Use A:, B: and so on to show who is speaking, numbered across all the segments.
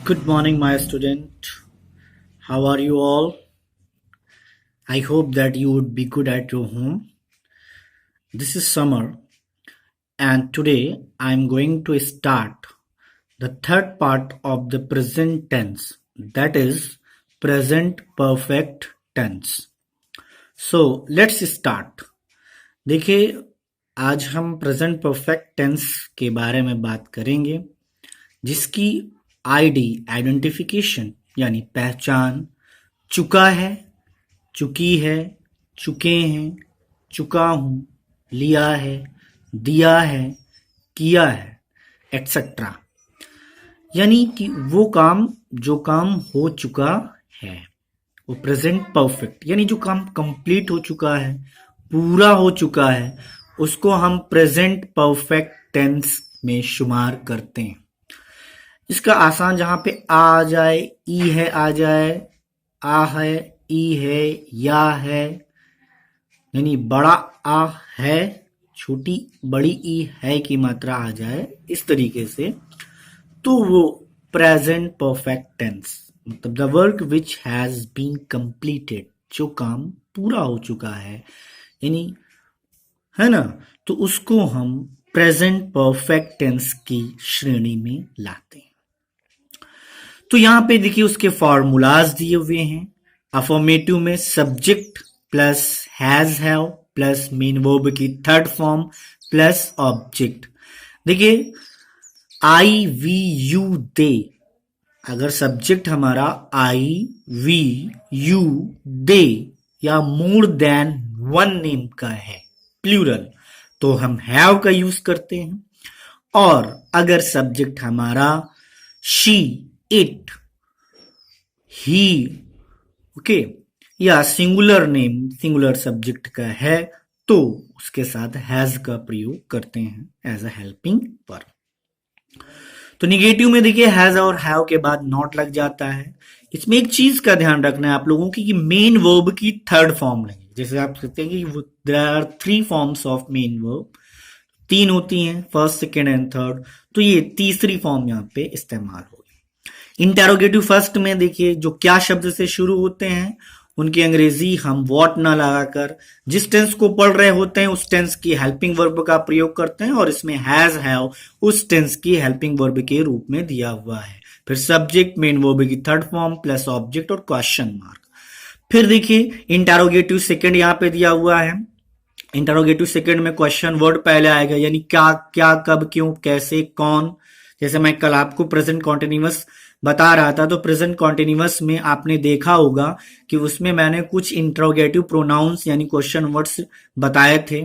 A: Good morning, my student. How are you all? I hope that you would be good at your home. This is Summer, and today I'm going to start the third part of the present tense, that is, present perfect tense. So, let's start. देखिए, आज हम present perfect tense के बारे में बात करेंगे, जिसकी ID identification यानी पहचान चुका है, चुकी है, चुके हैं, चुका हूं, लिया है, दिया है, किया है, एक्सेट्रा। यानी कि वो काम जो काम हो चुका है, वो प्रेजेंट परफेक्ट यानी जो काम कंप्लीट हो चुका है, पूरा हो चुका है, उसको हम प्रेजेंट परफेक्ट टेंस में शुमार करते हैं। इसका आसान जहां पे आ जाए, ई है आ जाए, आ है, ई है, या है, यानी बड़ा आ है, छोटी बड़ी ई है की मात्रा आ जाए, इस तरीके से, तो वो प्रेजेंट परफेक्ट टेंस मतलब the work which has been completed, जो काम पूरा हो चुका है, यानी है ना, तो उसको हम प्रेजेंट परफेक्ट टेंस की श्रेणी में लाते हैं। तो यहां पे देखिए उसके फॉर्मूलाज दिए हुए हैं। अफर्मेटिव में subject plus has have plus main verb की थर्ड फॉर्म प्लस ऑब्जेक्ट। देखिए आई वी यू दे, अगर सब्जेक्ट हमारा आई वी यू दे या मोर देन वन नेम का है, प्लूरल, तो हम हैव का यूज करते हैं। और अगर सब्जेक्ट हमारा शी, इट, ही, ओके, या सिंगुलर नेम सिंगुलर सब्जेक्ट का है, तो उसके साथ हैज का प्रयोग करते हैं एज अ हेल्पिंग वर्ब। तो निगेटिव में देखिए हैज और हैव के बाद नॉट लग जाता है। इसमें एक चीज का ध्यान रखना है आप लोगों की कि मेन वर्ब की थर्ड फॉर्म लेंगे। जैसे आप कहते हैं कि there are three forms of main verb, तीन होती हैं, फर्स्ट, सेकेंड एंड थर्ड, तो ये तीसरी फॉर्म यहाँ पे इस्तेमाल होगी। इंटेरोगेटिव फर्स्ट में देखिए जो क्या शब्द से शुरू होते हैं, उनकी अंग्रेजी हम वॉट ना लगाकर जिस टेंस को पढ़ रहे होते हैं उस टेंस की हेल्पिंग वर्ब का प्रयोग करते हैं, और इसमें हैज हैव उस टेंस की हेल्पिंग वर्ब के रूप में दिया हुआ है। फिर सब्जेक्ट मेन वर्ब की थर्ड फॉर्म प्लस ऑब्जेक्ट और क्वेश्चन मार्क। फिर देखिए इंटेरोगेटिव सेकंड यहाँ पे दिया हुआ है। इंटेरोगेटिव सेकंड में क्वेश्चन वर्ड पहले आएगा, यानी क्या, क्या, कब, क्यों, कैसे, कौन। जैसे मैं कल आपको प्रेजेंट कॉन्टिन्यूअस बता रहा था, तो प्रेजेंट कॉन्टिन्यूअस में आपने देखा होगा कि उसमें मैंने कुछ इंट्रोगेटिव प्रोनाउंस यानी क्वेश्चन वर्ड्स बताए थे,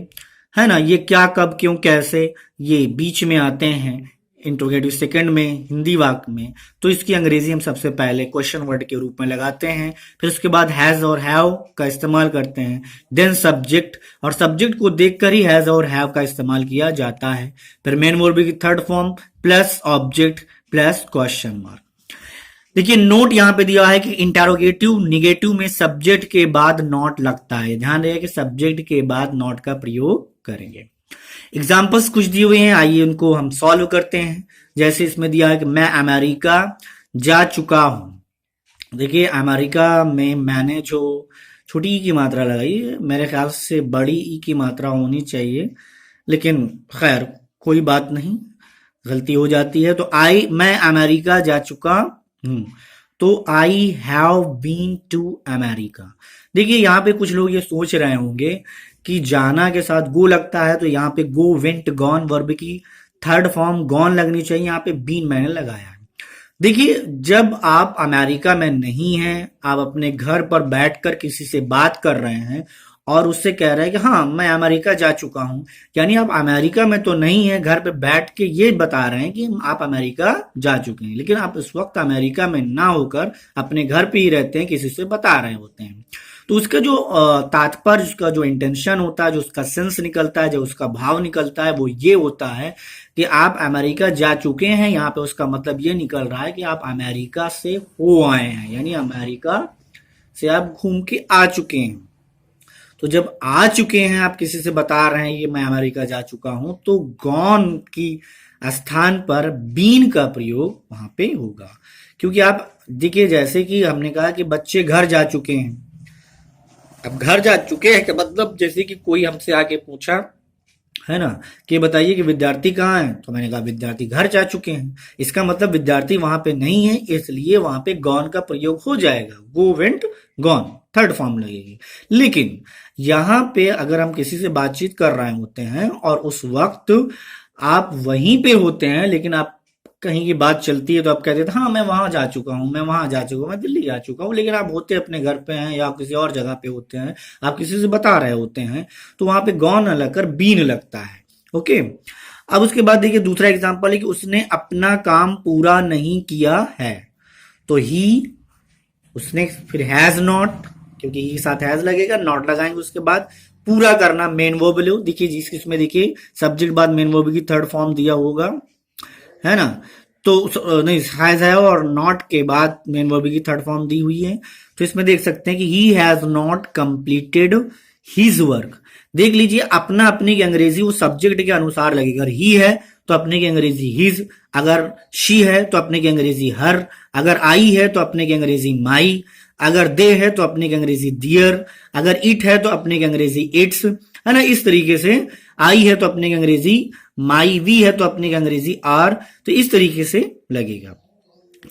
A: है ना। ये क्या, कब, क्यों, कैसे, ये बीच में आते हैं इंट्रोगेटिव सेकंड में हिंदी वाक्य में, तो इसकी अंग्रेजी हम सबसे पहले क्वेश्चन वर्ड के रूप में लगाते हैं। फिर उसके बाद हैज और हैव का इस्तेमाल करते हैं, देन सब्जेक्ट, और सब्जेक्ट को देखकर ही हैज और हैव का इस्तेमाल किया जाता है। फिर मेन वर्ब की third form plus object plus question mark. देखिए नोट यहां पे दिया है कि इंटेरोगेटिव निगेटिव में सब्जेक्ट के बाद नॉट लगता है, ध्यान रहे कि सब्जेक्ट के बाद नॉट का प्रयोग करेंगे। एग्जाम्पल्स कुछ दिए हुए हैं, आइए उनको हम सॉल्व करते हैं। जैसे इसमें दिया है कि मैं अमेरिका जा चुका हूं। देखिए अमेरिका में मैंने जो छोटी ई की मात्रा लगाई है, मेरे ख्याल से बड़ी ई की मात्रा होनी चाहिए, लेकिन खैर कोई बात नहीं, गलती हो जाती है। तो मैं अमेरिका जा चुका हूं, तो I have been to America. देखिए यहां पे कुछ लोग ये सोच रहे होंगे कि जाना के साथ गो लगता है, तो यहाँ पे गो, वेंट, गॉन वर्ब की थर्ड फॉर्म गॉन लगनी चाहिए, यहाँ पे बीन मैंने लगाया है। देखिए जब आप अमेरिका में नहीं हैं, आप अपने घर पर बैठकर किसी से बात कर रहे हैं और उससे कह रहे हैं कि हाँ मैं अमेरिका जा चुका हूं, यानी आप अमेरिका में तो नहीं है, घर पे बैठ के ये बता रहे हैं कि आप अमेरिका जा चुके हैं, लेकिन आप इस वक्त अमेरिका में ना होकर अपने घर पे ही रहते हैं, किसी से बता रहे होते हैं। तो उसका जो तात्पर्य, उसका जो इंटेंशन होता है, जो उसका सेंस निकलता है, जो उसका भाव निकलता है, वो ये होता है कि आप अमेरिका जा चुके हैं। यहाँ पे उसका मतलब ये निकल रहा है कि आप अमेरिका से हो आए हैं, यानी अमेरिका से आप घूम के आ चुके हैं। तो जब आ चुके हैं, आप किसी से बता रहे हैं ये मैं अमेरिका जा चुका हूं, तो गॉन की स्थान पर बीन का प्रयोग वहां पे होगा। क्योंकि आप देखिए, जैसे कि हमने कहा कि बच्चे घर जा चुके हैं। अब घर जा चुके हैं का मतलब जैसे कि कोई हमसे आके पूछा है ना कि बताइए कि विद्यार्थी कहाँ है, तो मैंने कहा विद्यार्थी घर जा चुके हैं। इसका मतलब विद्यार्थी वहां पे नहीं है, इसलिए वहां पे गॉन का प्रयोग हो जाएगा। Go went gone, third form लगेगी। लेकिन यहाँ पे अगर हम किसी से बातचीत कर रहे होते हैं और उस वक्त आप वहीं पे होते हैं, लेकिन आप कहीं की बात चलती है तो आप कहते थे हाँ मैं वहां जा चुका हूँ, मैं वहां जा चुका हूँ, मैं दिल्ली जा चुका हूँ, लेकिन आप होते अपने घर पे हैं या आप किसी और जगह पे होते हैं, आप किसी से बता रहे होते हैं, तो वहां पे गॉन न लगकर बीन लगता है। ओके। अब उसके बाद देखिए दूसरा एग्जांपल है कि उसने अपना काम पूरा नहीं किया है, तो ही, उसने, फिर हैज नॉट, क्योंकि ही के साथ हैज लगेगा, नॉट लगाएंगे उसके बाद। पूरा करना मेन वर्ब लो, देखिए जिस इसमें देखिए सब्जेक्ट बाद मेन वर्ब की थर्ड फॉर्म दिया होगा, है ना। तो नहीं, हैज है और नॉट के बाद मेन वर्ब की थर्ड फॉर्म दी हुई है। तो इसमें देख सकते हैं कि he has not completed his work. देख लीजिए, अपना अपनी की अंग्रेजी वो सब्जेक्ट के अनुसार लगेगा। अगर ही है तो अपने की अंग्रेजी हिज, अगर शी है तो अपने की अंग्रेजी हर, अगर आई है तो अपने की अंग्रेजी माई, अगर दे है तो अपने की अंग्रेजी दियर, अगर इट है तो अपने की अंग्रेजी इट्स, है ना। इस तरीके से आई है तो अपने की अंग्रेजी माई, वी है तो अपने की अंग्रेजी आर, तो इस तरीके से लगेगा।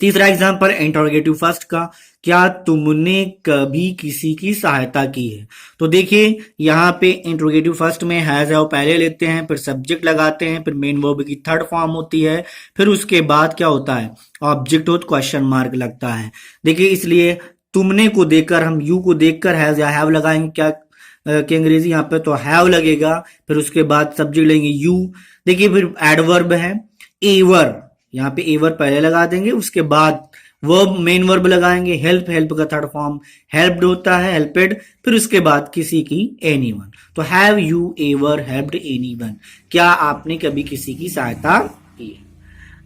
A: तीसरा एग्जांपल इंटरोगेटिव फर्स्ट का, क्या तुमने कभी किसी की सहायता की है। तो देखिए यहाँ पे इंटरोगेटिव फर्स्ट में हैज है वो पहले लेते हैं, फिर सब्जेक्ट लगाते हैं, फिर मेन वर्ब की थर्ड फॉर्म होती है, फिर उसके बाद क्या होता है, ऑब्जेक्ट हो तो क्वेश्चन मार्क लगता है। देखिए इसलिए तुमने को देखकर, हम यू को देखकर हैज या हैव लगाएंगे, क्या कि अंग्रेजी यहाँ पे तो हैव लगेगा, फिर उसके बाद सब्जेक्ट लेंगे यू। देखिए फिर एडवर्ब है एवर, यहाँ पे एवर पहले लगा देंगे, उसके बाद वर्ब मेन वर्ब लगाएंगे। हेल्प, हेल्प का थर्ड फॉर्म हेल्प्ड होता है, हेल्पेड, फिर उसके बाद किसी की, एनीवन। तो have you ever helped anyone, क्या आपने कभी किसी की सहायता की है।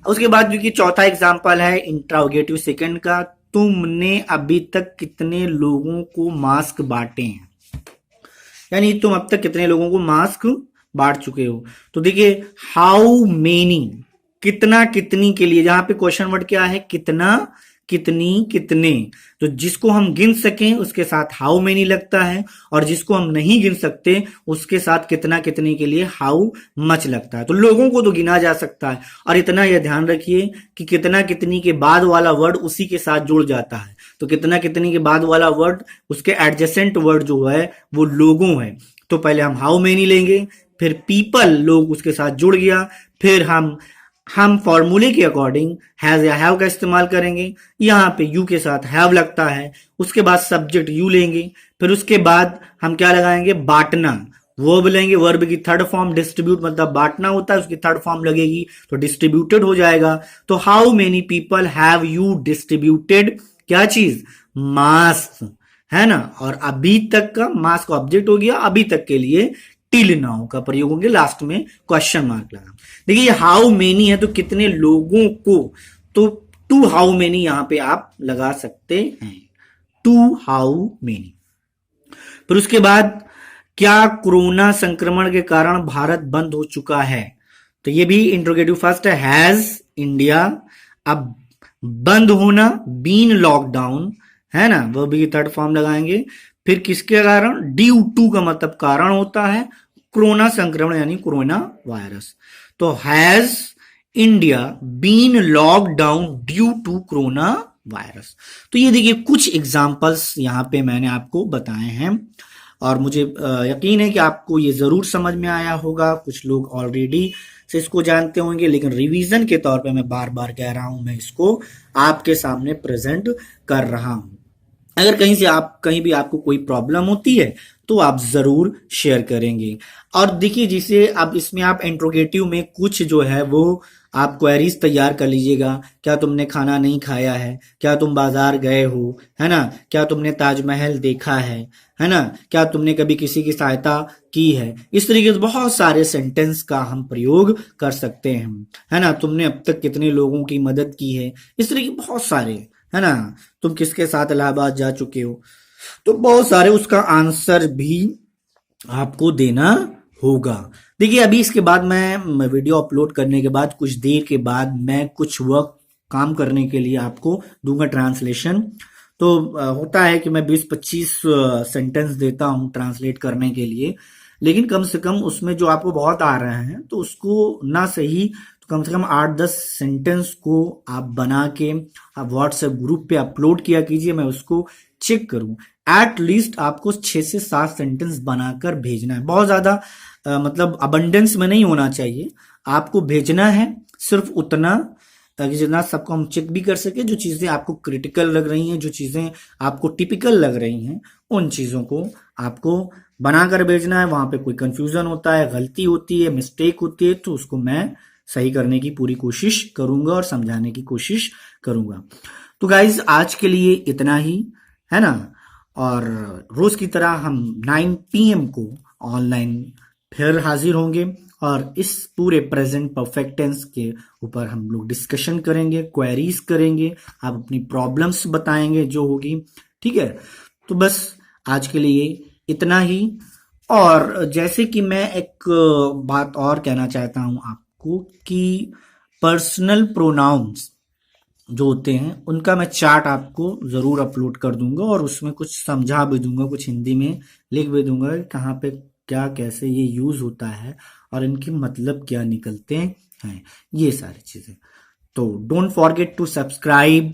A: उसके बाद जो कि चौथा एग्जांपल है इंट्रोगेटिव सेकंड का, तुमने अभी तक कितने लोगों को मास्क बांटे हैं, यानी तुम अब तक कितने लोगों को मास्क बांट चुके हो। तो देखिए हाउ मेनी, कितना कितनी के लिए, जहां पे क्वेश्चन वर्ड क्या है, कितना कितनी कितने, तो जिसको हम गिन सकें उसके साथ हाउ मेनी लगता है, और जिसको हम नहीं गिन सकते उसके साथ कितना कितनी के लिए हाउ मच लगता है। तो लोगों को तो गिना जा सकता है, और इतना यह ध्यान रखिए कि कितना कितनी के बाद वाला वर्ड उसी के साथ जुड़ जाता है। तो कितना कितनी के बाद वाला वर्ड उसके एडजेसेंट वर्ड जो है वो लोगों है। तो पहले हम हाउ मेनी लेंगे, फिर पीपल, लोग उसके साथ जुड़ गया, फिर हम फॉर्मूले के अकॉर्डिंग हैज या हैव का इस्तेमाल करेंगे। यहाँ पे यू के साथ हैव लगता है, उसके बाद सब्जेक्ट यू लेंगे, फिर उसके बाद हम क्या लगाएंगे, बांटना, वर्ब लेंगे, वर्ब की थर्ड फॉर्म डिस्ट्रीब्यूट मतलब बांटना होता है, उसकी थर्ड फॉर्म लगेगी तो डिस्ट्रीब्यूटेड हो जाएगा। तो how many people have you distributed, क्या चीज, मास्क, है ना। और अभी तक का मास्क ऑब्जेक्ट हो गया, अभी तक के लिए टिल नाउ का प्रयोग होंगे, लास्ट में क्वेश्चन मार्क लगा। देखिए हाउ मेनी है तो कितने लोगों को, तो टू हाउ मेनी यहां पे आप लगा सकते हैं, टू हाउ मेनी। फिर उसके बाद क्या कोरोना संक्रमण के कारण भारत बंद हो चुका है, तो ये भी इंट्रोगेटिव फर्स्ट है, हैज इंडिया। अब बंद होना, बीन लॉकडाउन, है ना, वो भी थर्ड फॉर्म लगाएंगे। फिर किसके कारण, ड्यू टू का मतलब कारण होता है, कोरोना संक्रमण यानी कोरोना वायरस। तो has India been lockdown due to coronavirus. तो ये देखिए कुछ एग्जाम्पल्स यहां पे मैंने आपको बताए हैं, और मुझे यकीन है कि आपको ये जरूर समझ में आया होगा। कुछ लोग ऑलरेडी से इसको जानते होंगे, लेकिन रिवीजन के तौर पे मैं बार बार कह रहा हूं, मैं इसको आपके सामने प्रेजेंट कर रहा हूं। अगर कहीं भी आपको कोई प्रॉब्लम होती है तो आप जरूर शेयर करेंगे। और देखिए जिसे अब इसमें आप इंट्रोगेटिव में कुछ जो है वो आप क्वेरीज तैयार कर लीजिएगा। क्या तुमने खाना नहीं खाया है, क्या तुम बाजार गए हो, है ना, क्या तुमने ताजमहल देखा है ना, क्या तुमने कभी किसी की सहायता की है। इस तरीके से बहुत सारे सेंटेंस का हम प्रयोग कर सकते हैं, है ना। तुमने अब तक कितने लोगों की मदद की है, इस तरीके बहुत सारे, है ना। तुम किसके साथ इलाहाबाद जा चुके हो, तो बहुत सारे, उसका आंसर भी आपको देना होगा। देखिए अभी इसके बाद मैं वीडियो अपलोड करने के बाद कुछ देर के बाद मैं कुछ वर्क काम करने के लिए आपको दूंगा ट्रांसलेशन। तो होता है कि मैं 20-25 सेंटेंस देता हूँ ट्रांसलेट करने के लिए, लेकिन कम से कम उसमें जो आपको बहुत आ रहे हैं तो उसको ना सही तो कम से कम 8-10 सेंटेंस को आप बना के आप व्हाट्सएप ग्रुप पे अपलोड किया कीजिए, मैं उसको चेक करूं। एट लीस्ट आपको 6 से 7 सेंटेंस बनाकर भेजना है, बहुत ज्यादा मतलब अबंडेंस में नहीं होना चाहिए। आपको भेजना है सिर्फ उतना ताकि जितना सबको हम चेक भी कर सके, जो चीजें आपको क्रिटिकल लग रही हैं, जो चीजें आपको टिपिकल लग रही हैं, उन चीजों को आपको बनाकर भेजना है। वहां पे कोई कंफ्यूजन होता है, गलती होती है, मिस्टेक होती है, तो उसको मैं सही करने की पूरी कोशिश करूंगा और समझाने की कोशिश करूंगा। तो गाइज आज के लिए इतना ही, है ना। और रोज की तरह हम 9 PM को ऑनलाइन फिर हाजिर होंगे और इस पूरे प्रेजेंट परफेक्ट टेंस के ऊपर हम लोग डिस्कशन करेंगे, क्वेरीज करेंगे, आप अपनी प्रॉब्लम्स बताएंगे जो होगी, ठीक है। तो बस आज के लिए इतना ही। और जैसे कि मैं एक बात और कहना चाहता हूं आपको कि पर्सनल प्रोनाउंस जो होते हैं उनका मैं चार्ट आपको जरूर अपलोड कर दूंगा और उसमें कुछ समझा भी दूंगा, कुछ हिंदी में लिख भी दूंगा कि कहाँ पे क्या कैसे ये यूज होता है और इनके मतलब क्या निकलते हैं, ये सारी चीजें। तो don't forget to subscribe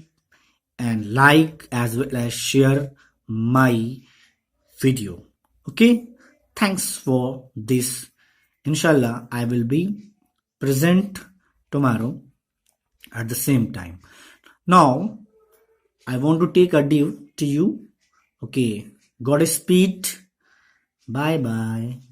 A: and like as well as share my video. Okay, thanks for this. Inshallah I will be present tomorrow at the same time. Now I want to take adieu to you. Okay, Godspeed. Bye bye.